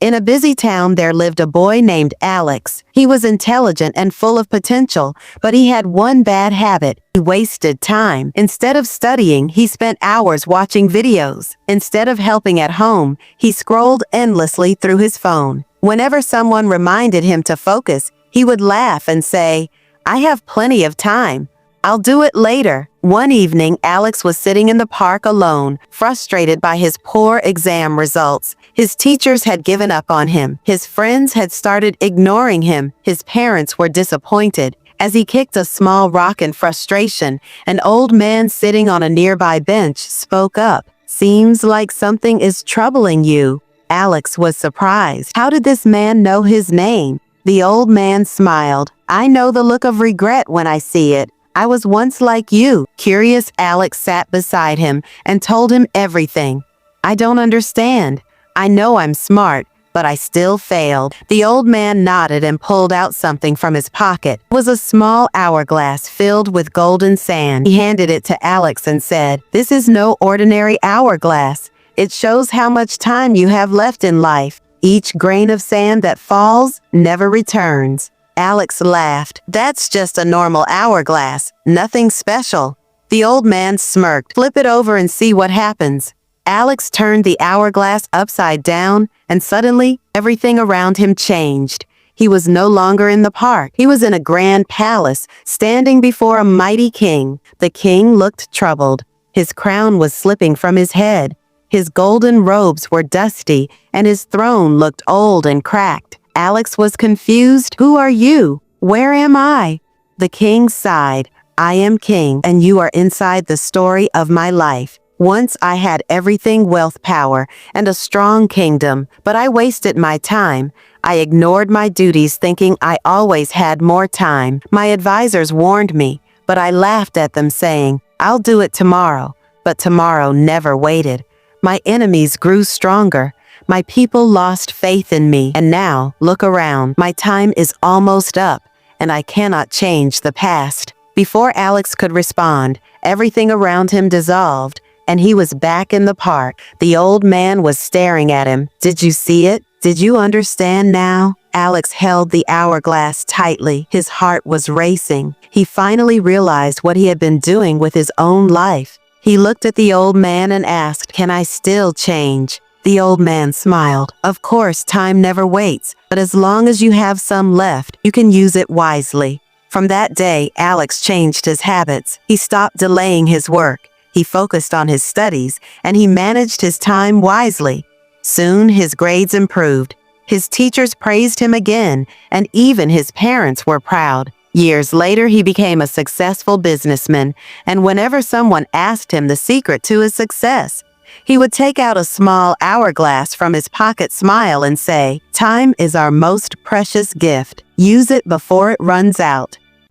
In a busy town there lived a boy named Alex. He was intelligent and full of potential, but he had one bad habit. He wasted time. Instead of studying, he spent hours watching videos. Instead of helping at home, he scrolled endlessly through his phone. Whenever someone reminded him to focus, he would laugh and say, "I have plenty of time. I'll do it later." One evening, Alex was sitting in the park alone, frustrated by his poor exam results. His teachers had given up on him. His friends had started ignoring him. His parents were disappointed. As he kicked a small rock in frustration, an old man sitting on a nearby bench spoke up. "Seems like something is troubling you." Alex was surprised. How did this man know his name? The old man smiled. "I know the look of regret when I see it. I was once like you." Curious Alex sat beside him and told him everything. "I don't understand. I know I'm smart, but I still failed." The old man nodded and pulled out something from his pocket. It was a small hourglass filled with golden sand. He handed it to Alex and said, "This is no ordinary hourglass. It shows how much time you have left in life. Each grain of sand that falls never returns." Alex laughed. "That's just a normal hourglass. Nothing special." The old man smirked. "Flip it over and see what happens." Alex turned the hourglass upside down, and suddenly, everything around him changed. He was no longer in the park. He was in a grand palace, standing before a mighty king. The king looked troubled. His crown was slipping from his head. His golden robes were dusty, and his throne looked old and cracked. Alex was confused. "Who are you? Where am I?" The king sighed. "I am king, and you are inside the story of my life. Once I had everything, wealth, power, and a strong kingdom, but I wasted my time. I ignored my duties thinking I always had more time. My advisors warned me, but I laughed at them saying, 'I'll do it tomorrow.' But tomorrow never waited. My enemies grew stronger. My people lost faith in me, and now, look around. My time is almost up, and I cannot change the past." Before Alex could respond, everything around him dissolved, and he was back in the park. The old man was staring at him. "Did you see it? Did you understand now?" Alex held the hourglass tightly. His heart was racing. He finally realized what he had been doing with his own life. He looked at the old man and asked, "Can I still change?" The old man smiled. "Of course, time never waits, but as long as you have some left, you can use it wisely." From that day, Alex changed his habits. He stopped delaying his work. He focused on his studies, and he managed his time wisely. Soon, his grades improved. His teachers praised him again, and even his parents were proud. Years later, he became a successful businessman, and whenever someone asked him the secret to his success, he would take out a small hourglass from his pocket, smile, and say, "Time is our most precious gift. Use it before it runs out."